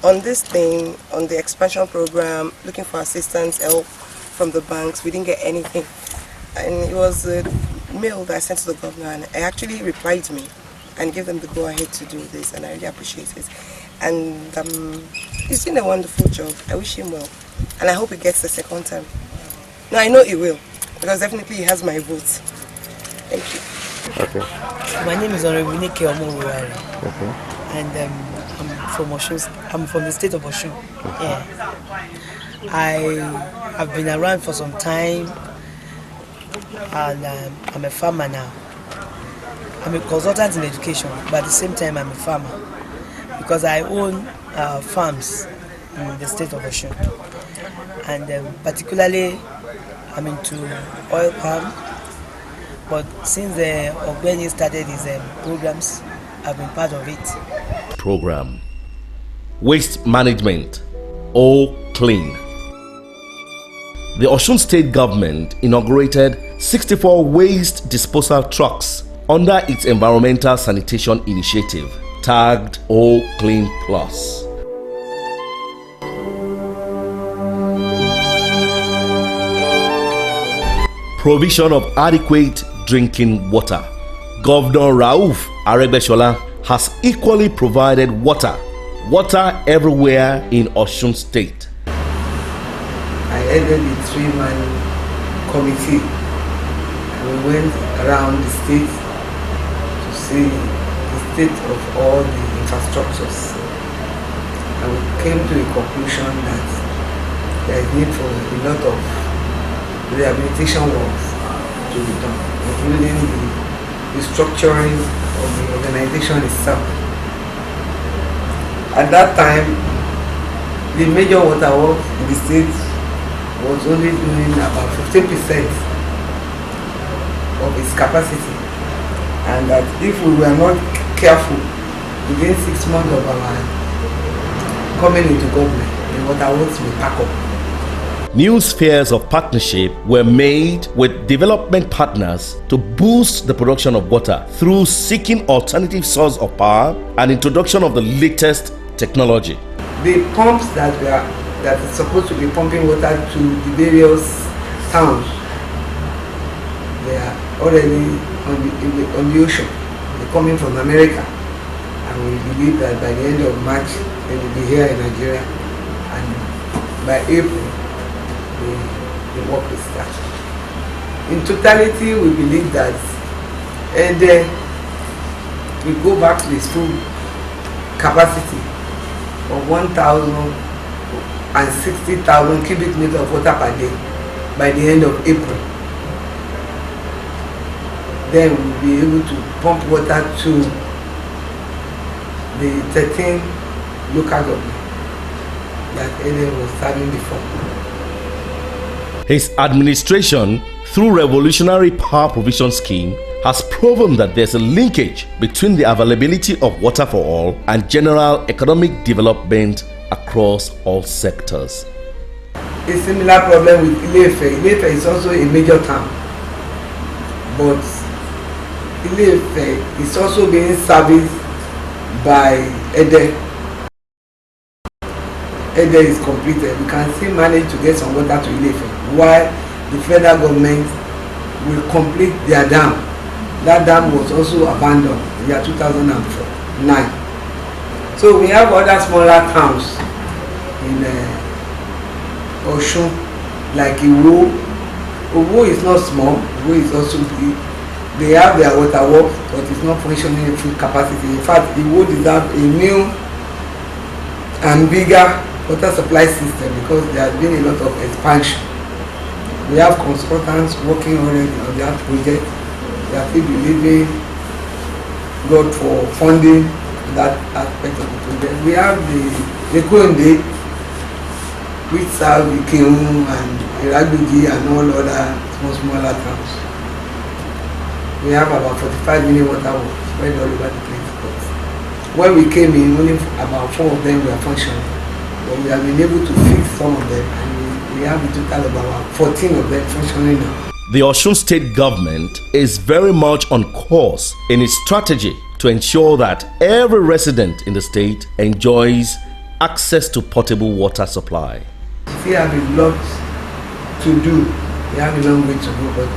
on this thing, on the expansion program, looking for assistance, help from the banks. We didn't get anything, and it was a mail that I sent to the governor, and I actually replied to me and gave them the go ahead to do this, and I really appreciate it. And he's doing a wonderful job. I wish him well, and I hope he gets the second time. No, I know he will, because definitely he has my vote. Thank you. Okay. My name is Omoluabi In, and I'm from the state of Osun. Yeah. I have been around for some time, and I'm a farmer now. I'm a consultant in education, but at the same time I'm a farmer because I own farms in the state of Osun, and particularly I'm into oil palm. But since Ogbeni started his programs, I've been part of it. Program Waste Management, all clean. The Osun State government inaugurated 64 waste disposal trucks under its environmental sanitation initiative tagged All Clean Plus. Provision of adequate drinking water. Governor Rauf Aregbesola has equally provided water everywhere in Osun State. I headed the 3-man committee, and we went around the state to see the state of all the infrastructures, and we came to a conclusion that there is need for a lot of rehabilitation works to be done, including the structuring of the organization itself. At that time, the major water works in the state was only doing about 15% of its capacity, and that if we were not careful, within 6 months of our coming into government, the water works will pack up. New spheres of partnership were made with development partners to boost the production of water through seeking alternative source of power and introduction of the latest technology. The pumps that is supposed to be pumping water to the various towns, they are already on the ocean. They're coming from America, and we believe that by the end of March they will be here in Nigeria, and by April the work will start. In totality, we believe that we go back to its full capacity of 1,060,000 cubic meters of water per day by the end of April. Then we'll be able to pump water to the 13 local governments that Eden was serving before. His administration, through Revolutionary Power Provision Scheme, has proven that there's a linkage between the availability of water for all and general economic development across all sectors. A similar problem with Ile-Ife. Ile-Ife is also a major town, but Ile-Ife is also being serviced by Ede. Ede is completed. We can still manage to get some water to Ile-Ife, while the federal government will complete their dam. That dam was also abandoned in the year 2009. So we have other smaller towns in Osun, like Iwo. Iwo is not small, Iwo is also big. They have their water works, but it's not functioning at full capacity. In fact, Iwo deserves a new and bigger water supply system because there has been a lot of expansion. We have consultants working already on that project. They are still believing God for funding that aspect of the project. We have the Konde, which serve the Keun and Aregbesola and all other smaller towns. We have about 45 million water works spread all over the place. But when we came in, only about 4 of them were functioning. But we have been able to fix some of them, and we have a total of about 14 of them functioning now. The Osun State government is very much on course in its strategy to ensure that every resident in the state enjoys access to potable water supply. We have a lot to do. We have a long way to go, but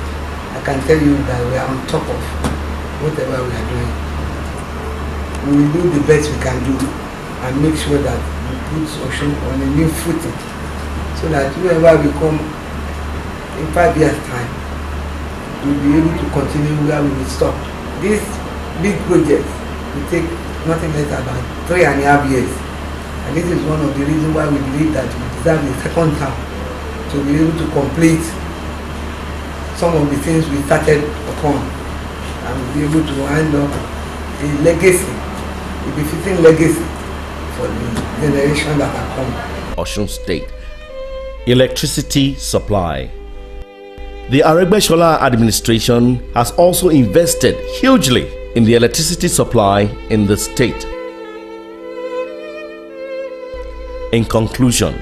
I can tell you that we are on top of whatever we are doing. We will do the best we can do and make sure that we put Osun on a new footing so that whoever we come in 5 years' time, we'll be able to continue where we will stop. This big project will take nothing less than 3.5 years. And this is one of the reasons why we believe that we deserve a second term to be able to complete some of the things we started upon and be able to hand up a legacy, a befitting legacy for the generation that are coming. Osun State. Electricity supply. The Aregbesola administration has also invested hugely in the electricity supply in the state. In conclusion,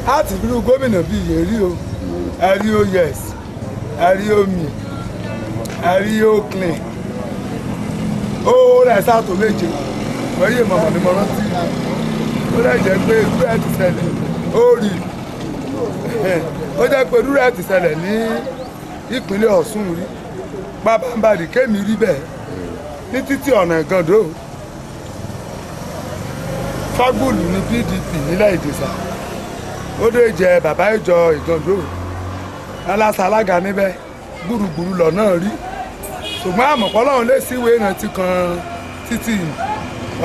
láti ìlú gómìnà bíi yèrí o ẹ̀rí o yes ẹ̀rí o mi ẹ̀rí o clean ó rẹ̀ sàtò méje wọ́n mọ̀mọ́ ni mo rántí ó rẹ̀ jẹ́ pé irú ẹ̀ ti ṣẹlẹ̀ ó rí ó jẹ́ pé irú ẹ̀ ti ṣẹlẹ̀ ní ìpínlẹ̀ Ọ̀ṣun rí pápánbarì kémi rí bẹ́ẹ̀ ní títí ọ̀nà Ìgàndó Fagbolu ní PDP nílẹ̀ Ìjẹ̀ṣà ó dé jẹ bàbá ìjọ Ìgàndó aláṣà alága níbẹ̀ gbùrùgbùrù lọ náà rí ṣùgbọ́n àmọ̀pọ̀ Ọlọ́run lè síwèé ìrántí kan títí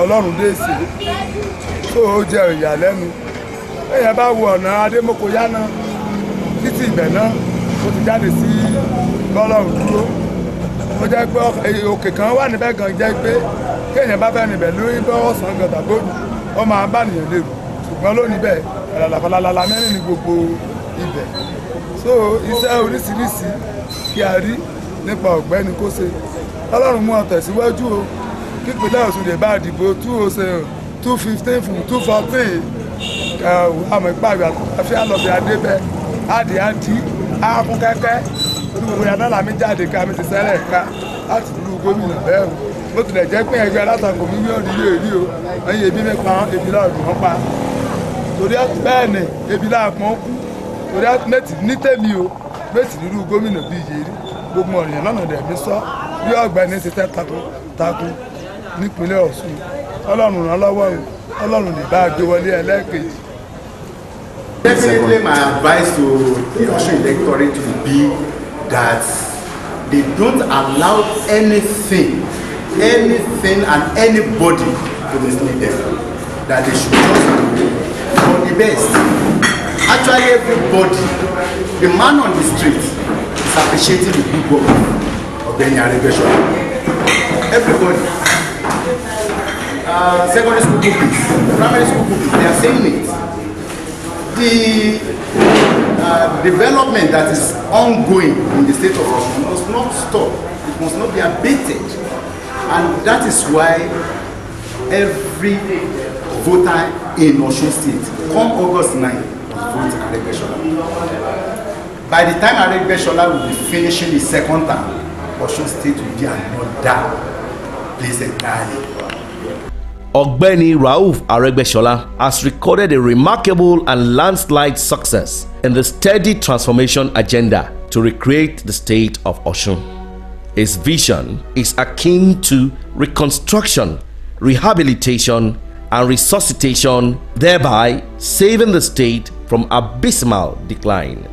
Ọlọ́run dé sí tó ó jẹ ìyàlẹ́nu èèyàn bá wo ọ̀nà Adémọ́kọ̀yá náà títí ibẹ̀ náà ó ti jáde sí Ọlọ́run dúró ó jẹ́ pé òkè kan wà níbẹ̀ gan jẹ́ pé kéèyàn bá fẹ́ níbẹ̀ lórí bọ́ọ̀ sàn gan tàbóòdù wọ́n máa bá nìyẹn lérò ṣùgbọ́n lónìí bẹ́ẹ̀ àlàfàlàlà mẹ́rin ní gbogbo ibẹ̀ so iṣẹ́ oríṣiríṣi kí a rí nípa Ọ̀gbẹ́ni kó ṣe Ọlọ́run mú ọ tẹ̀síwájú o kípínlẹ̀ Ọ̀ṣun lè bá àdìbò 215 fún 214 àmọ́ ìpàgbé àfi àlọ́bẹ̀ adébẹ̀ àdì àkún kẹ́kẹ́ olùgbò yàtọ̀ làmì jáde ká mi ti sẹ́lẹ̀ ká láti dúró gómìnà bẹ́ẹ̀ o ó tilẹ̀ jẹ́ pé ẹgbẹ́ alátakò mílíọ̀nù yóò rí o ẹ̀yìn ebi mẹ́pa ebi láàrú wọn pa torí bẹ́ẹ̀ ni ebi láàpọ̀ kú torí mẹ́tì ní tèmi o mẹ́tì nínú gómìnà bíi yèrí gbogbo ọ̀rìyàn lọ́nà dẹ̀mí sọ bí Ọ̀gbẹ́ni ti tẹ́ takun nípínlẹ̀ Ọ̀ṣun Ọlọ́run ràn lọ́wọ́ o Ọlọ́run lè bá a gbé wọlé ẹlẹ́ẹ̀kejì. Definitely my advice to the Osun electorate will be that they don't allow anything and anybody to mislead them. That they should just for the best. Actually, everybody, the man on the street is appreciating the good work of Ogbeni Aregbesola. Everybody. Secondary school pupils, primary school pupils, they are saying it. The development that is ongoing in the state of Osun must not stop. It must not be abated. And that is why every voter in Osun State, come August 9, vote Aregbesola. By the time Aregbesola will be finishing his second term, Osun State will be another place entirely. Ogbeni Rauf Aregbesola has recorded a remarkable and landslide success in the steady transformation agenda to recreate the state of Osun. His vision is akin to reconstruction, rehabilitation, and resuscitation, thereby saving the state from abysmal decline.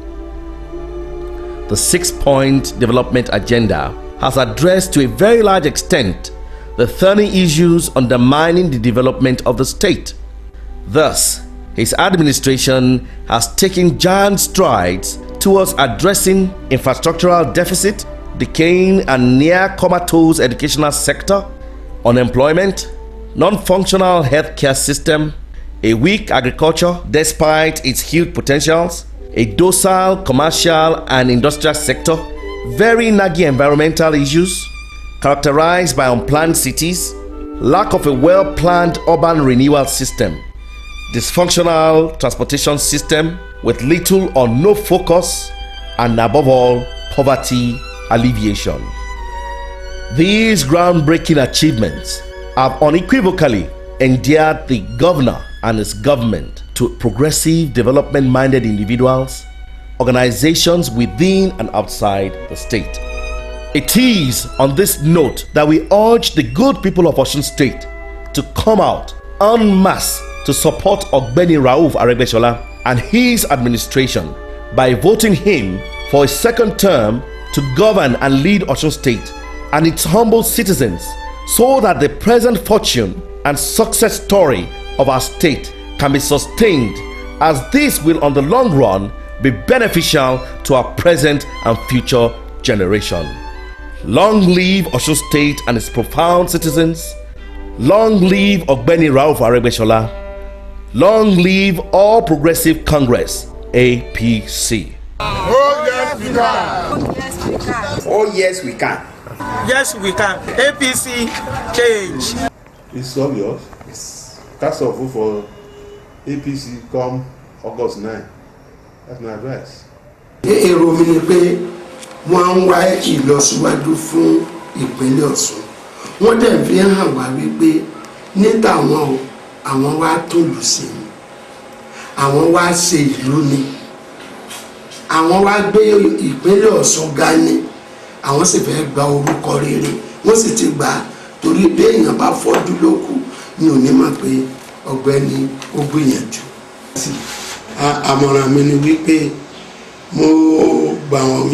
The 6-point development agenda has addressed to a very large extent the thorny issues undermining the development of the state. Thus, his administration has taken giant strides towards addressing infrastructural deficit, decaying and near comatose educational sector, unemployment, non-functional healthcare system, a weak agriculture despite its huge potentials, a docile commercial and industrial sector, very naggy environmental issues characterized by unplanned cities, lack of a well-planned urban renewal system, dysfunctional transportation system with little or no focus, and above all, poverty alleviation. These groundbreaking achievements have unequivocally endeared the governor and his government to progressive development-minded individuals, organizations within and outside the state. It is on this note that we urge the good people of Osun State to come out en masse to support Ogbeni Rauf Aregbesola and his administration by voting him for a second term to govern and lead Osun State and its humble citizens, so that the present fortune and success story of our state can be sustained, as this will on the long run be beneficial to our present and future generation. Long live Osun State and its profound citizens. Long live Ogbeni Rauf Aregbesola. Long live All Progressive Congress, APC. Oh yes we can. Oh yes we can. Yes, we can. APC change. It's obvious. Cast of vote for APC come August 9. That's my advice. Èrò mi ni pé wọ́n ń wá ìlọsíwájú fún ìpínlẹ̀ Ọ̀ṣun. Wọ́n dẹ̀ fi hàn wá wípé ní tàwọn àwọn wá tòlù sí i. Àwọn wá ṣe ìlú ni. Àwọn wá gbé ìpínlẹ̀ Ọ̀ṣun ga ni. Àwọn sì fẹ́ gba orúkọ rere. Wọ́n sì ti gbà torí bí èèyàn bá fọ́jú lókù ni ò ní mọ̀ pé Ọ̀gbẹ́ni ó gbìyànjú. Àmọ̀ràn mi ni wípé mo gbà wọ́n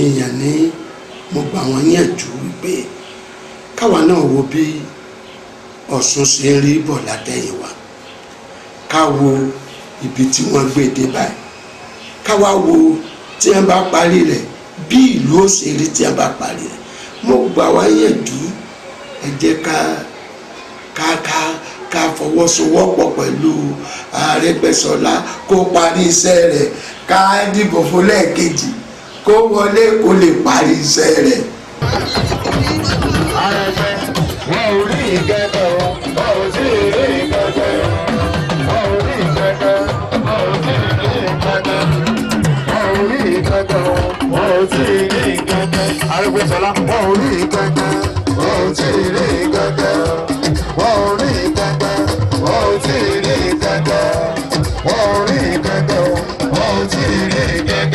yànjú wípé káwa náà wo bí Ọ̀ṣun ṣe ń rí bọ̀ látẹ̀yìnwá, ká wo ibi tí wọ́n gbé dé báyìí, káwa wo tí wọ́n bá parí rẹ̀ bí ìlú ó ṣe rí tí wọ́n bá parí rẹ̀. Mo gbà wá yànjú, ẹ jẹ́ ká fọwọ́sowọ́pọ̀ pẹ̀lú Aregbesola kó parí iṣẹ́ rẹ̀, ká dìbò fún lẹ́ẹ̀kejì kó wọlé kó lè parí iṣẹ́ rẹ̀. Wọ́n ò rí ìkẹ́kẹ́ o, wọ́n ò sí rí ìkẹ́kẹ́, wọ́n ò rí ìkẹ́kẹ́, wọ́n ò sí rí ìkẹ́kẹ́, wọ́n ò rí ìkẹ́kẹ́ o, wọ́n ò sí rí ìkẹ́kẹ́. Aregbesola wọ́n ò rí ìkẹ́kẹ́, wọ́n ò sí rí ìkẹ́kẹ́, wọ́n ò rí ìkẹ́kẹ́, wọ́n ò sí rí ìkẹ́kẹ́, wọ́n ò rí ìkẹ́kẹ́ o, wọ́n ò sí rí ìkẹ́kẹ́.